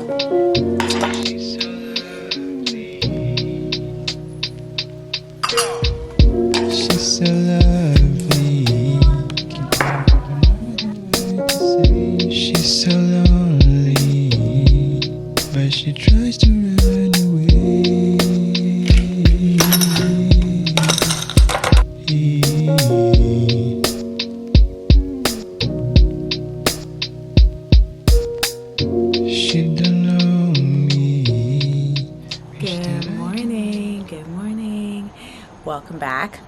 She's so lovely. She's so lonely, but she tries to run away. She don't know me. Good morning. Good morning. Welcome back.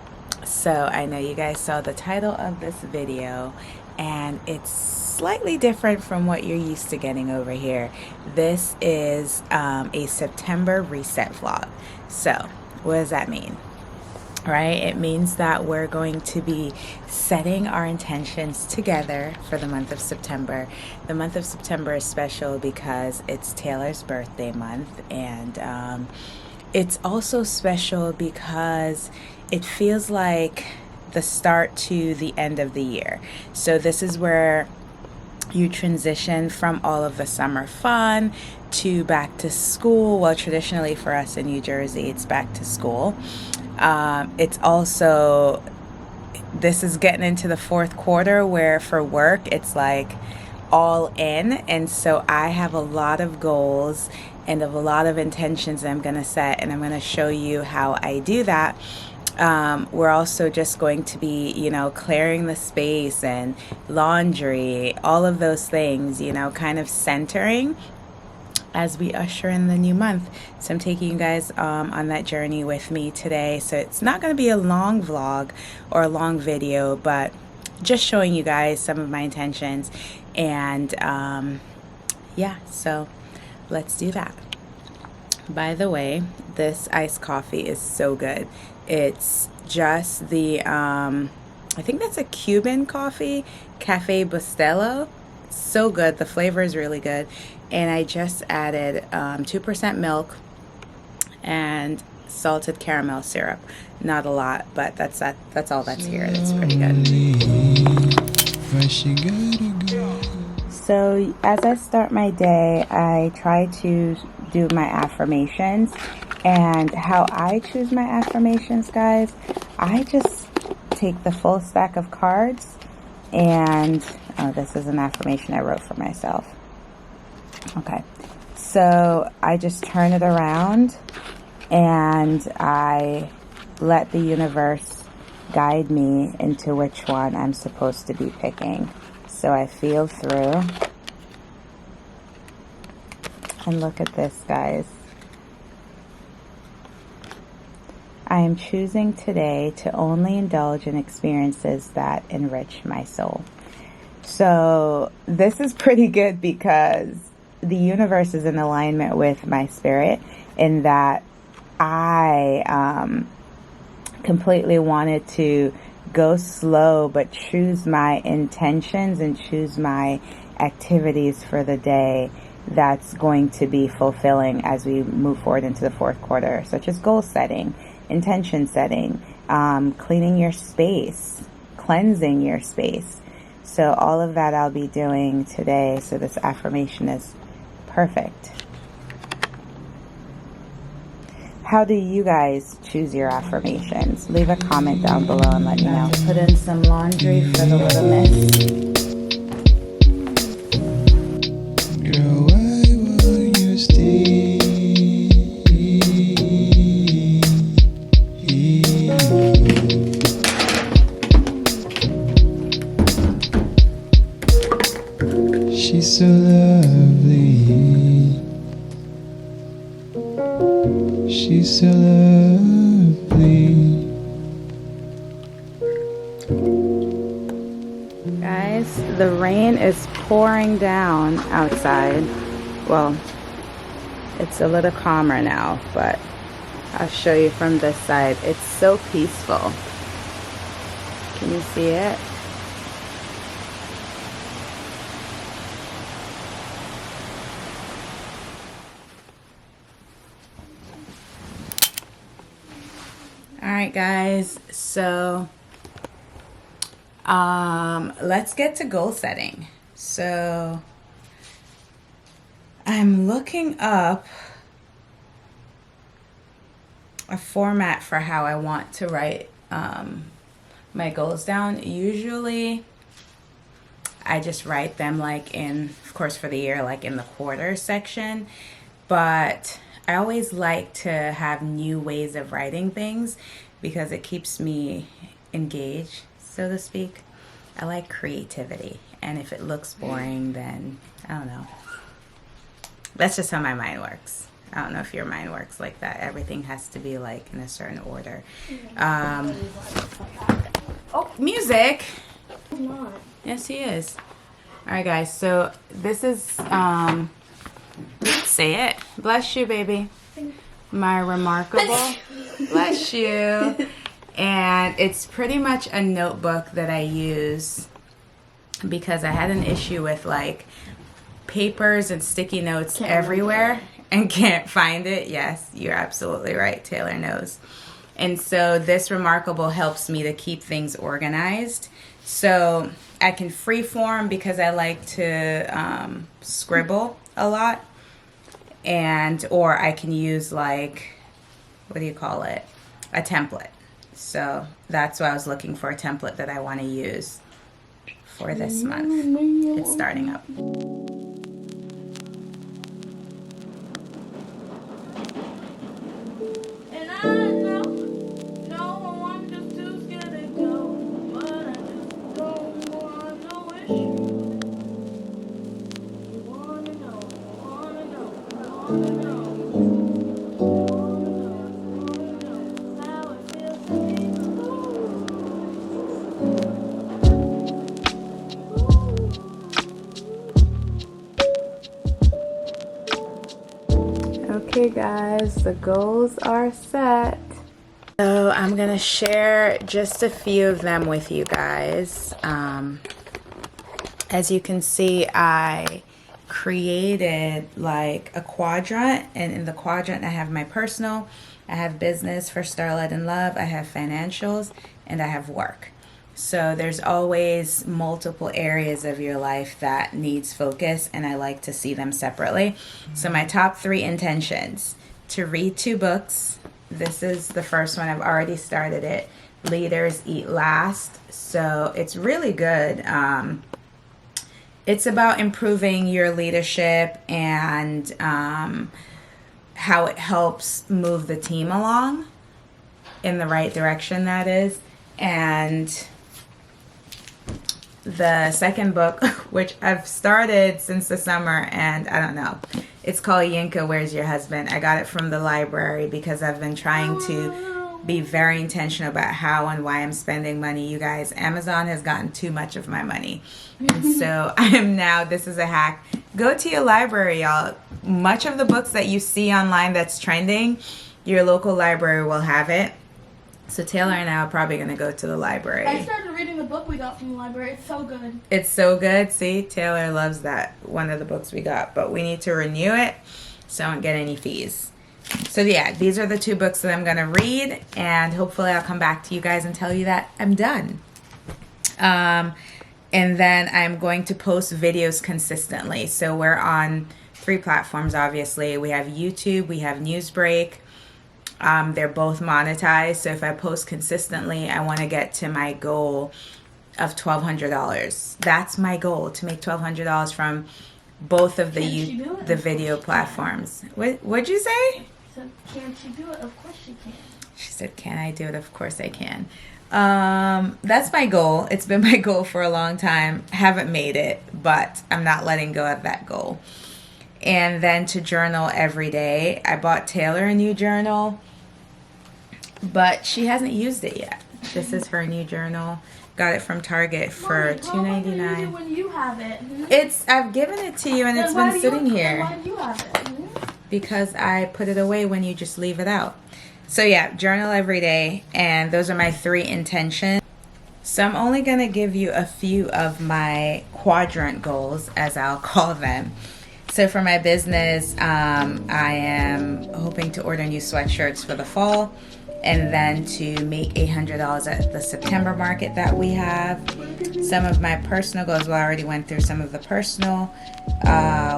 So I know you guys saw the title of this video, and it's slightly different from what you're used to getting over here. This is a September reset vlog. So what does that mean? Right? It means that we're going to be setting our intentions together for the month of September. The month of September is special because it's Taylor's birthday month, and it's also special because it feels like the start to the end of the year. So this is where you transition from all of the summer fun to back to school. Well, traditionally for us in New Jersey, it's back to school. It's also, this is getting into the fourth quarter where for work, it's like all in. And so I have a lot of goals and of a lot of intentions I'm going to set, and I'm going to show you how I do that. We're also just going to be, clearing the space and laundry, all of those things, kind of centering as we usher in the new month. So I'm taking you guys on that journey with me today. So it's not going to be a long vlog or a long video, but just showing you guys some of my intentions. And yeah, so let's do that. By the way, this iced coffee is so good. It's just the, I think that's a Cuban coffee, Cafe Bustelo. So good. The flavor is really good. And I just added 2% milk and salted caramel syrup. Not a lot, but that's all that's here. That's pretty good. So as I start my day, I try to do my affirmations. And how I choose my affirmations, guys, I just take the full stack of cards, and this is an affirmation I wrote for myself. Okay, so I just turn it around and I let the universe guide me into which one I'm supposed to be picking. So I feel through, and look at this, guys. I am choosing today to only indulge in experiences that enrich my soul. So this is pretty good because the universe is in alignment with my spirit, in that I completely wanted to go slow but choose my intentions and choose my activities for the day that's going to be fulfilling as we move forward into the fourth quarter, such as goal setting, intention setting, cleaning your space, cleansing your space. So all of that I'll be doing today. So this affirmation is perfect. How do you guys choose your affirmations? Leave a comment down below and let me know. Put in some laundry for the little miss. Girl, why won't you stay? She's so lovely. She's so lovely. Guys, the rain is pouring down outside. Well, it's a little calmer now, but I'll show you from this side. It's so peaceful. Can you see it? Alright guys, so let's get to goal setting. So I'm looking up a format for how I want to write my goals down. Usually I just write them like in, of course for the year, like in the quarter section, but I always like to have new ways of writing things because it keeps me engaged, so to speak. I like creativity, and if it looks boring, then I don't know. That's just how my mind works. I don't know if your mind works like that. Everything has to be like in a certain order. Oh, music. Not. Yes, he is. All right, guys. So this is say it. Bless you, baby. My remarkable. Bless you. And it's pretty much a notebook that I use because I had an issue with like papers and sticky notes everywhere and can't find it. Yes, you're absolutely right. Taylor knows. And so this Remarkable helps me to keep things organized. So I can freeform because I like to scribble a lot. And, or I can use like, what do you call it? A template. So that's why I was looking for a template that I want to use for this month. It's starting up. And I know, no, I'm just too scared to go, but I just don't want no issue. You wanna know, wanna know, wanna know. How it feels to be Okay guys, the goals are set. So I'm gonna share just a few of them with you guys. As you can see, I created like a quadrant, and in the quadrant I have my personal, I have business for Starlight and Love, I have financials, and I have work. So there's always multiple areas of your life that needs focus, and I like to see them separately. So my top 3 intentions: to read 2 books. This is the first one. I've already started it. Leaders Eat Last. So it's really good. It's about improving your leadership and how it helps move the team along in the right direction, that is. And the second book, which I've started since the summer, and I don't know, it's called Yinka, Where's Your Husband? I got it from the library because I've been trying to be very intentional about how and why I'm spending money. You guys, Amazon has gotten too much of my money. And so I am now, this is a hack. Go to your library, y'all. Much of the books that you see online that's trending, your local library will have it. So Taylor and I are probably going to go to the library. I started reading the book we got from the library. It's so good. It's so good. See, Taylor loves that, one of the books we got. But we need to renew it so I don't get any fees. So yeah, these are the 2 books that I'm going to read. And hopefully I'll come back to you guys and tell you that I'm done. And then I'm going to post videos consistently. So we're on 3 platforms, obviously. We have YouTube, we have Newsbreak. They're both monetized. So if I post consistently, I want to get to my goal of $1,200. That's my goal, to make $1,200 from both of the video platforms. What'd you say? So can she do it? Of course she can. She said, can I do it? Of course I can. That's my goal. It's been my goal for a long time. Haven't made it, but I'm not letting go of that goal. And then to journal every day. I bought Taylor a new journal, but she hasn't used it yet. This is her new journal. Got it from Target for $2.99. When you have it. I've given it to you and it's been sitting here. Why do you have it? Because I put it away when you just leave it out. So yeah, journal every day, and those are my 3 intentions. So I'm only gonna give you a few of my quadrant goals, as I'll call them. So for my business, I am hoping to order new sweatshirts for the fall, and then to make $800 at the September market that we have. Some of my personal goals, well, I already went through some of the personal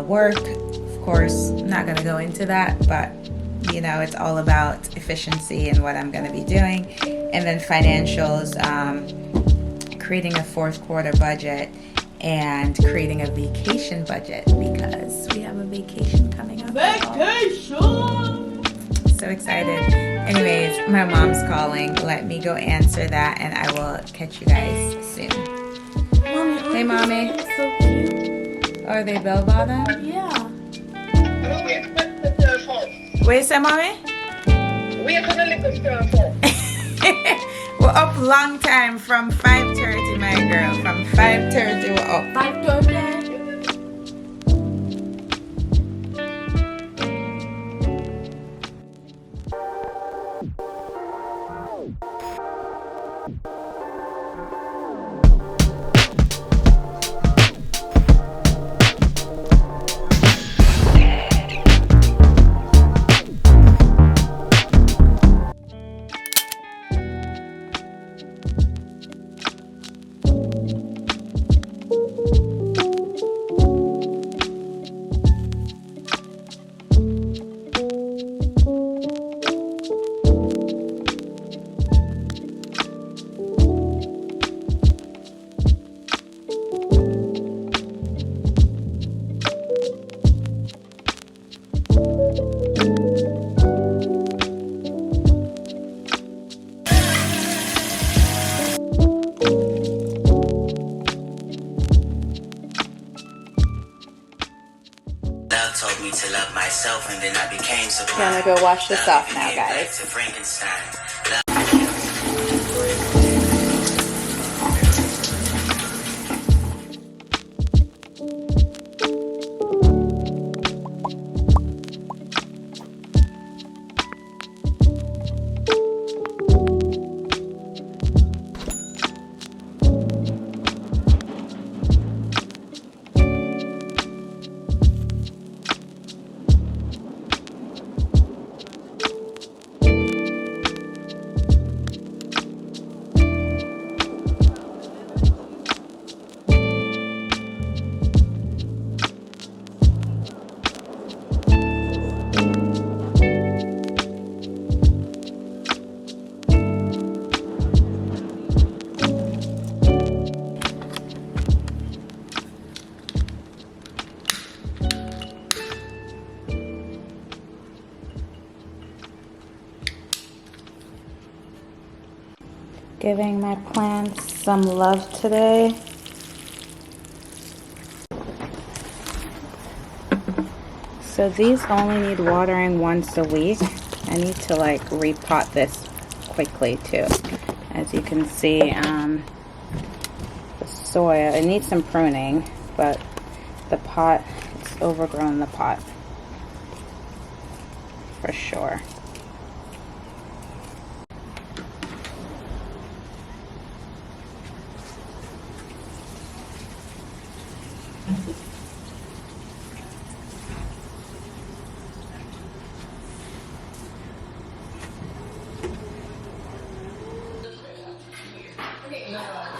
work. Of course, I'm not going to go into that, but you know, it's all about efficiency and what I'm going to be doing. And then financials, creating a fourth quarter budget and creating a vacation budget because we have a vacation coming up. Vacation! So excited. Anyways, my mom's calling. Let me go answer that and I will catch you guys soon. Mommy, Hey, Mommy. it's so cute. Are they bell bottom? Yeah. What you say, Mommy? We are gonna live in phone. We're up long time from 5:30, my girl. From 5:30 we're up. 5:30. Told me to love myself, and then I became so Gonna go wash this off now, guys. to Frankenstein. Giving my plants some love today. So these only need watering once a week. I need to like repot this quickly too. As you can see, the soil, it needs some pruning, but the pot, it's overgrown the pot for sure.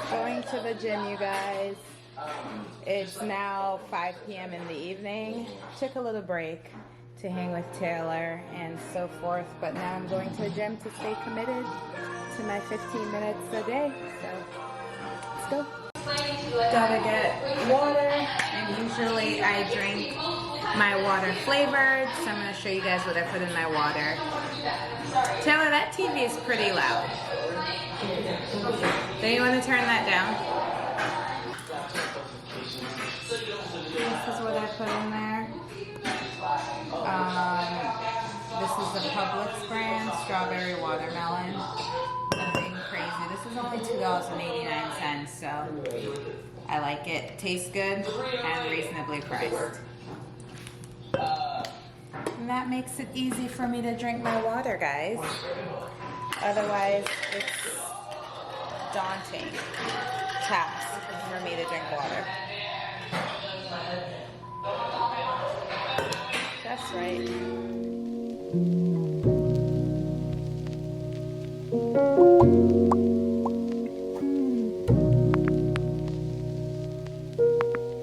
Going to the gym, you guys. It's now 5 p.m. in the evening. Took a little break to hang with Taylor and so forth, but now I'm going to the gym to stay committed to my 15 minutes a day. So let's go. Gotta get water, and usually I drink my water flavored, so I'm going to show you guys what I put in my water. Taylor, that TV is pretty loud. Do you want to turn that down? This is what I put in there. This is the Publix brand, strawberry watermelon. Nothing crazy. This is only $2.89, so I like it. Tastes good and reasonably priced. And that makes it easy for me to drink my water, guys. Otherwise, it's daunting task for me to drink water. That's right.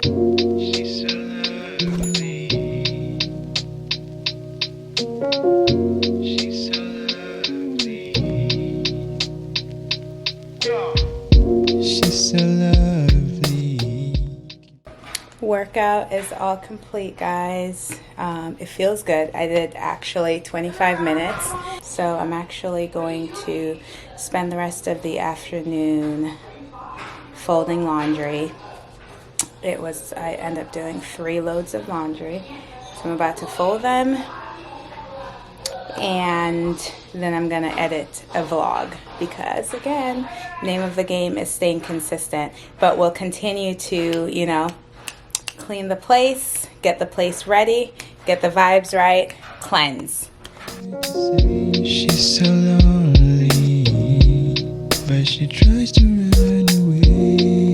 She's so lovely. workout is all complete, guys. It feels good. I did actually 25 minutes. So I'm actually going to spend the rest of the afternoon folding laundry. I end up doing 3 loads of laundry. So I'm about to fold them. And then I'm gonna edit a vlog because, again, name of the game is staying consistent. But we'll continue to, you know, clean the place, get the place ready, get the vibes right, cleanse. She's so lonely, but she tries to run away.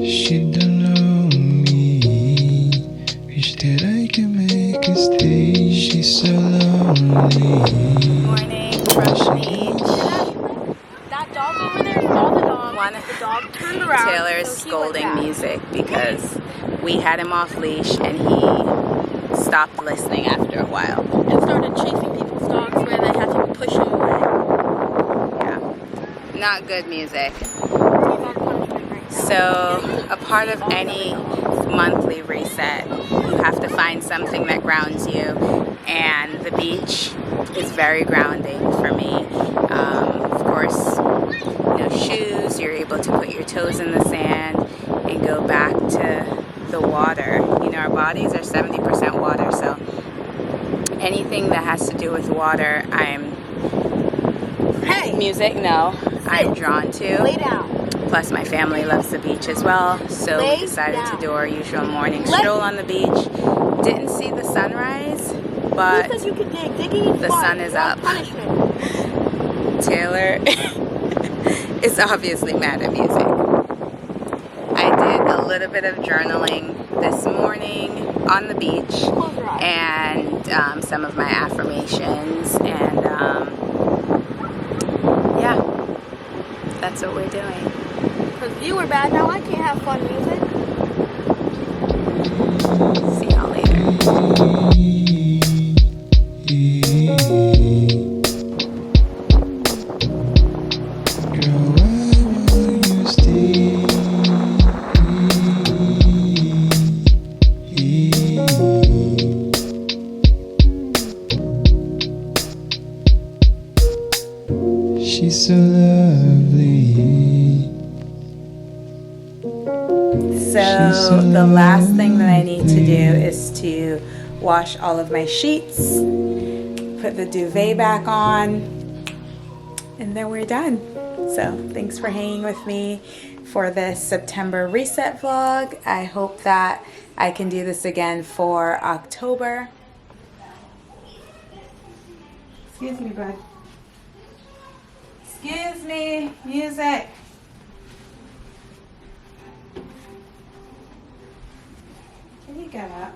She don't know me, wish that I can make her stay. She's so lonely. Morning from the beach. That dog over there saw the dog. One, The dog turned around. Taylor's so he went scolding back. music because we had him off leash and he stopped listening after a while. And started chasing people's dogs where they had to push him away. Yeah, not good music. He's on punishment right now. So a part of any monthly reset, you have to find something that grounds you, and the beach is very grounding for me. Of course, no shoes, you're able to put your toes in the sand and go back to the water. You know, our bodies are 70% water, so anything that has to do with water, music, no, I'm drawn to. Lay down. Plus, my family loves the beach as well, so we decided to do our usual morning stroll on the beach. Didn't see the sunrise, but Because you can dig. Digging is the fun. sun is It's not up. punishment. Taylor is obviously mad at music. I did a little bit of journaling this morning on the beach, Close your eyes. and some of my affirmations, and yeah, that's what we're doing. Because you were bad, now I can't have fun music. See y'all later. Girl, why won't you stay? She's so lovely. So the last thing that I need to do is to wash all of my sheets, put the duvet back on, and then we're done. So thanks for hanging with me for this September reset vlog. I hope that I can do this again for October. Excuse me, bud. Excuse me, music. Can you get up?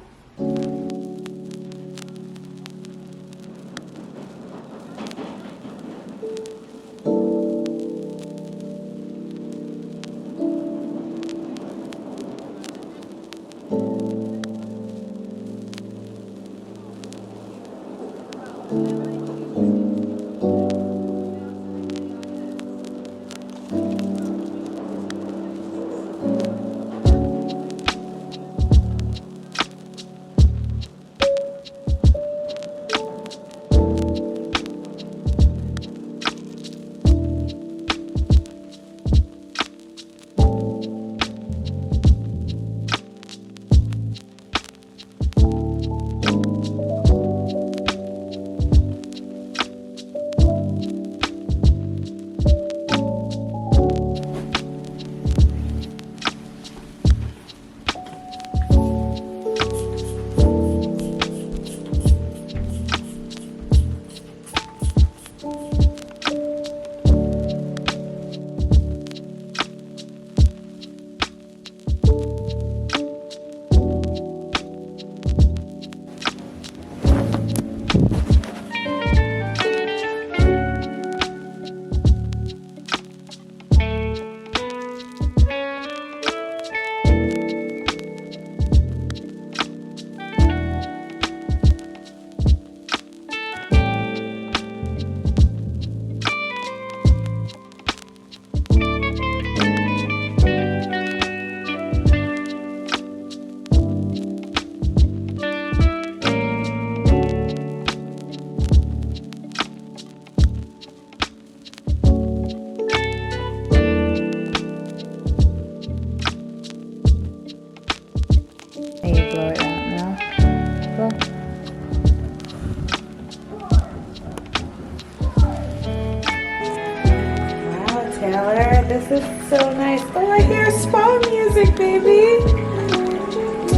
Taylor. This is so nice. Oh, I hear spa music, baby.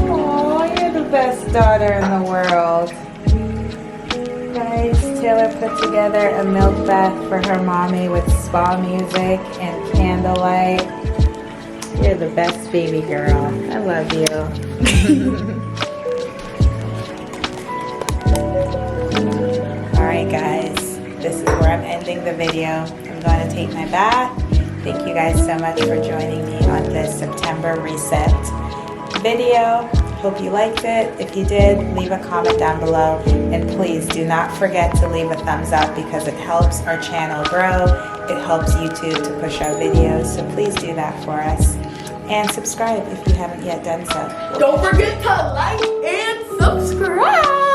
Oh, you're the best daughter in the world. Guys, Taylor put together a milk bath for her mommy with spa music and candlelight. You're the best baby girl. I love you. Alright guys, this is where I'm ending the video. I'm going to take my bath. Thank you guys so much for joining me on this September reset video. Hope you liked it. If you did, leave a comment down below. And please do not forget to leave a thumbs up because it helps our channel grow. It helps YouTube to push our videos. So please do that for us. And subscribe if you haven't yet done so. Don't forget to like and subscribe.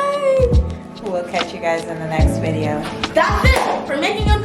We'll catch you guys in the next video. That's it for making a